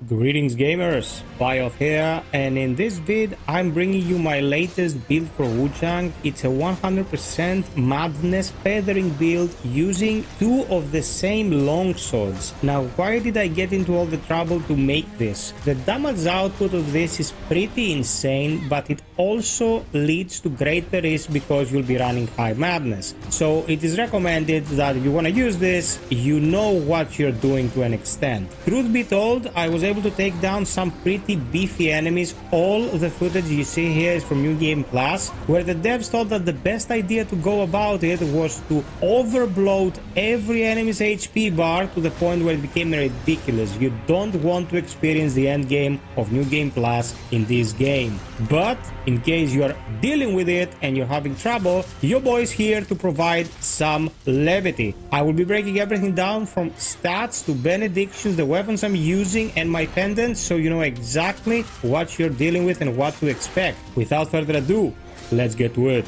Greetings gamers, FiOth here, and in this vid I'm bringing you my latest build for Wuchang. It's a 100% madness feathering build using two of the same longswords. Now why did I get into all the trouble to make this? The damage output of this is pretty insane, but it also leads to greater risk because you'll be running high madness. So it is recommended that if you want to use this, you know what you're doing to an extent. Truth be told, I was able to take down some pretty beefy enemies. All the footage you see here is from New Game Plus, where the devs thought that the best idea to go about it was to overbloat every enemy's HP bar to the point where it became ridiculous. You don't want to experience the end game of New Game Plus in this game. But in case you are dealing with it and you're having trouble, your boy is here to provide some levity. I will be breaking everything down from stats to benedictions, the weapons I'm using, and my pendants, so you know exactly what you're dealing with and what to expect. Without further ado, let's get to it.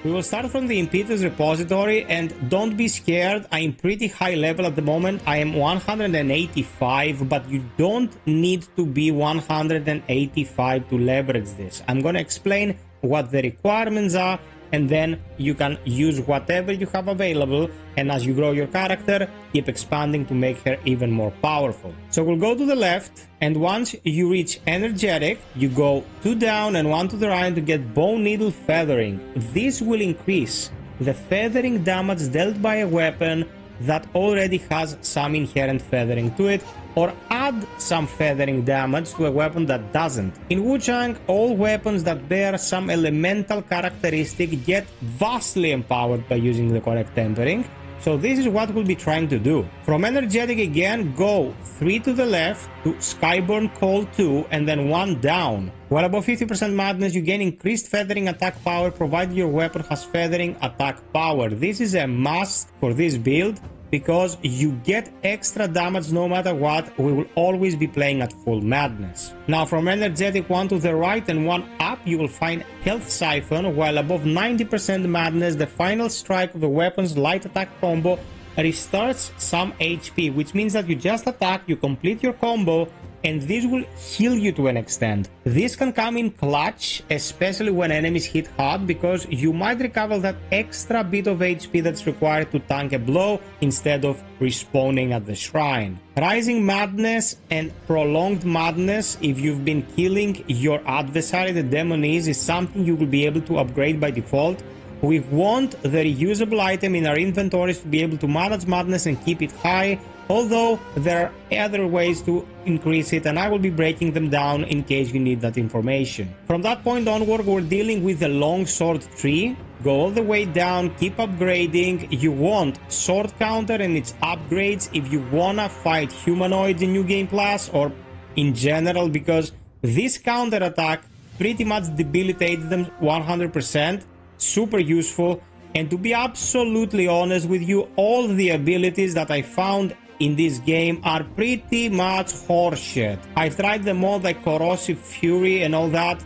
We will start from the impetus repository, and don't be scared, I am pretty high level at the moment. I am 185, but you don't need to be 185 to leverage this. I'm gonna explain what the requirements are, and then you can use whatever you have available, and as you grow your character, keep expanding to make her even more powerful. So we'll go to the left, and once you reach energetic, you go 2 down and 1 to the right to get bone needle feathering. This will increase the feathering damage dealt by a weapon that already has some inherent feathering to it, or add some feathering damage to a weapon that doesn't. In Wuchang, all weapons that bear some elemental characteristic get vastly empowered by using the correct tempering. So this is what we'll be trying to do. From energetic again, go 3 to the left to Skyborn Call 2 and then 1 down. While above 50% madness, you gain increased feathering attack power provided your weapon has feathering attack power. This is a must for this build because you get extra damage no matter what. We will always be playing at full madness. Now from energetic 1 to the right and 1 up, you will find health siphon, while above 90% madness, the final strike of the weapon's light attack combo restarts some HP, which means that you just attack, you complete your combo, and this will heal you to an extent. This can come in clutch, especially when enemies hit hard, because you might recover that extra bit of HP that's required to tank a blow instead of respawning at the shrine. Rising madness and prolonged madness, if you've been killing your adversary, the demon is something you will be able to upgrade by default. We want the reusable item in our inventories to be able to manage madness and keep it high, although there are other ways to increase it, and I will be breaking them down in case you need that information. From that point onward, we're dealing with the long sword tree. Go all the way down, keep upgrading. You want sword counter and its upgrades if you wanna fight humanoids in New Game Plus or in general, because this counter attack pretty much debilitates them 100%. Super useful. And to be absolutely honest with you, all the abilities that I found in this game are pretty much horseshit. I've tried them all, like corrosive fury and all that,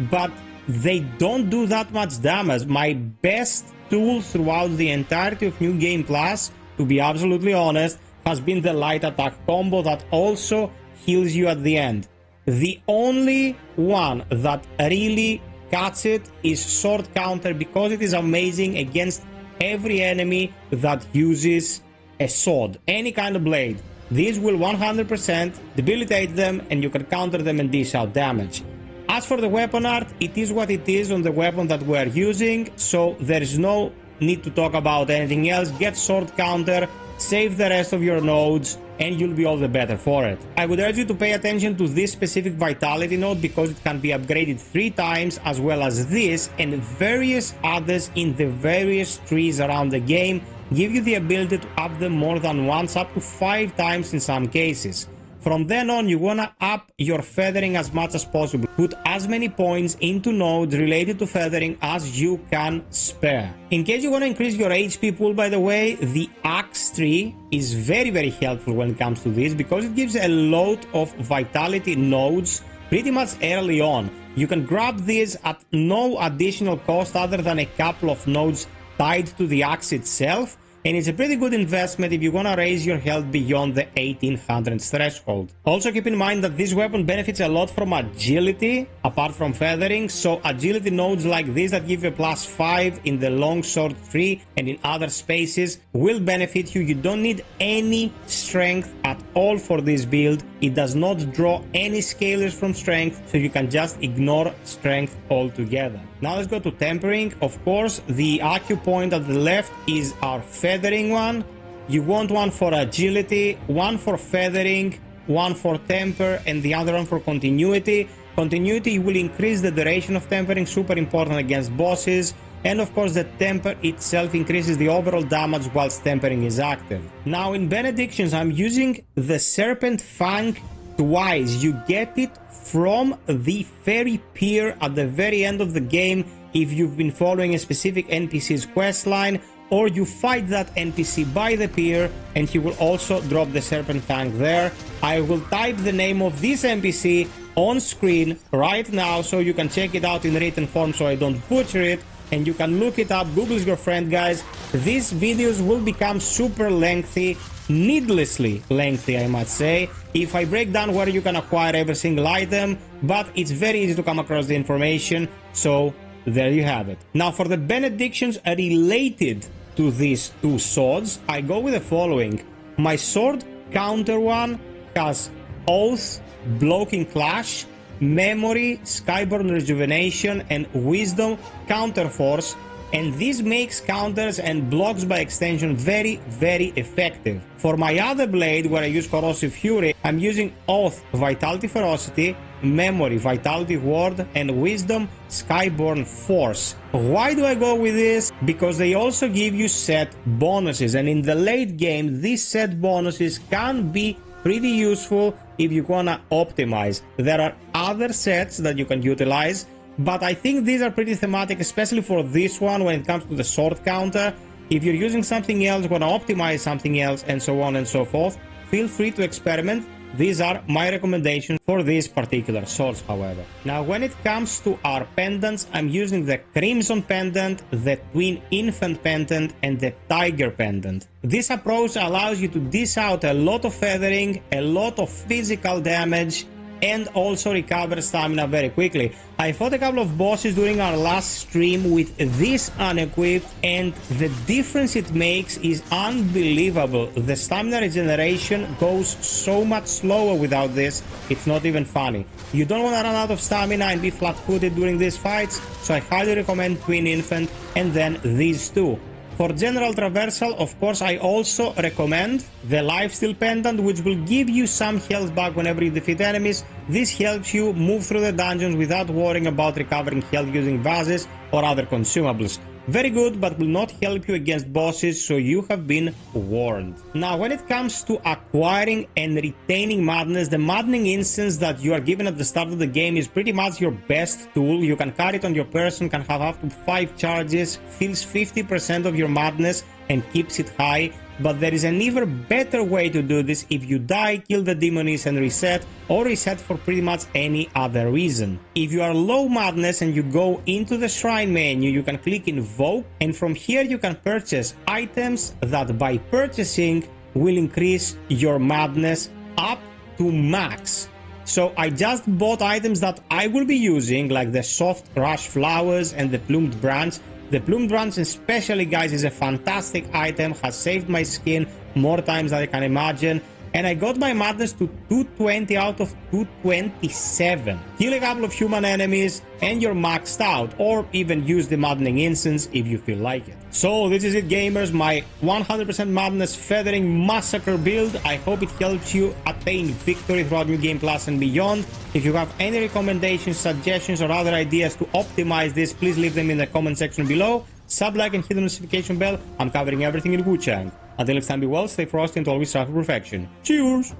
but they don't do that much damage. My best tool throughout the entirety of New Game Plus, to be absolutely honest, has been the light attack combo that also heals you at the end. The only one that really cuts it is sword counter, because it is amazing against every enemy that uses a sword, any kind of blade. These will 100% debilitate them, and you can counter them and dish out damage. As for the weapon art, it is what it is on the weapon that we are using, so there is no need to talk about anything else. Get sword counter, save the rest of your nodes, and you'll be all the better for it. I would urge you to pay attention to this specific vitality node because it can be upgraded 3 times, as well as this and various others in the various trees around the game give you the ability to up them more than once, up to 5 times in some cases. From then on, you wanna up your feathering as much as possible. Put as many points into nodes related to feathering as you can spare. In case you wanna increase your HP pool, by the way, the axe tree is very helpful when it comes to this, because it gives a lot of vitality nodes pretty much early on. You can grab these at no additional cost other than a couple of nodes tied to the axe itself, and it's a pretty good investment if you want to raise your health beyond the 1800 threshold. Also keep in mind that this weapon benefits a lot from agility, apart from feathering, so agility nodes like this that give you a +5 in the longsword tree and in other spaces will benefit you. You don't need any strength at all for this build. It does not draw any scalers from strength, so you can just ignore strength altogether. Now let's go to tempering. Of course, the acupoint at the left is our feathering one. You want one for agility, one for feathering, one for temper, and the other one for continuity. Continuity will increase the duration of tempering, super important against bosses. And of course, the temper itself increases the overall damage whilst tempering is active. Now in Benedictions, I'm using the Serpent Fang twice. You get it from the fairy pier at the very end of the game if you've been following a specific NPC's questline, or you fight that NPC by the pier and he will also drop the Serpent Fang there. I will type the name of this NPC on screen right now so you can check it out in written form so I don't butcher it, and you can look it up. Google's your friend, guys. These videos will become super lengthy, needlessly lengthy, I must say, if I break down where you can acquire every single item, but it's very easy to come across the information, so there you have it. Now for the Benedictions related to these two swords, I go with the following. My sword counter one has Oath, Blocking Clash, Memory, Skyborn Rejuvenation, and Wisdom Counter Force, and this makes counters and blocks by extension very, very effective. For my other blade, where I use Corrosive Fury, I'm using Oath, Vitality Ferocity, Memory, Vitality Ward, and Wisdom, Skyborn Force. Why do I go with this? Because they also give you set bonuses, and in the late game, these set bonuses can be pretty useful if you wanna optimize. There are other sets that you can utilize, but I think these are pretty thematic, especially for this one when it comes to the sword counter. If you're using something else, wanna optimize something else, and so on and so forth, feel free to experiment. These are my recommendations for these particular swords, however. Now, when it comes to our pendants, I'm using the Crimson Pendant, the Twin Infant Pendant, and the Tiger Pendant. This approach allows you to dish out a lot of feathering, a lot of physical damage, and also recover stamina very quickly. I fought a couple of bosses during our last stream with this unequipped, and the difference it makes is unbelievable. The stamina regeneration goes so much slower without this, it's not even funny. You don't want to run out of stamina and be flat-footed during these fights, so I highly recommend Twin Infant and then these two. For general traversal, of course, I also recommend the Lifesteal Pendant, which will give you some health back whenever you defeat enemies. This helps you move through the dungeons without worrying about recovering health using vases or other consumables. Very good, but will not help you against bosses, so you have been warned. Now, when it comes to acquiring and retaining madness, the maddening instance that you are given at the start of the game is pretty much your best tool. You can carry it on your person, can have up to 5 charges, fills 50% of your madness, and keeps it high. But there is an even better way to do this if you die, kill the demonies and reset, or reset for pretty much any other reason. If you are low madness and you go into the shrine menu, you can click invoke, and from here you can purchase items that by purchasing will increase your madness up to max. So I just bought items that I will be using, like the soft rush flowers and the plumed branch. The plumed branch especially, guys, is a fantastic item, has saved my skin more times than I can imagine, and I got my madness to 220 out of 227. Kill a couple of human enemies and you're maxed out, or even use the maddening instance if you feel like it. So this is it, gamers, my 100% madness feathering massacre build. I hope it helps you attain victory throughout New Game Plus and beyond. If you have any recommendations, suggestions, or other ideas to optimize this, please leave them in the comment section below. Sub, like, and hit the notification bell. I'm covering everything in Wuchang. Until next time, be well, stay frosty, and always strive for perfection. Cheers!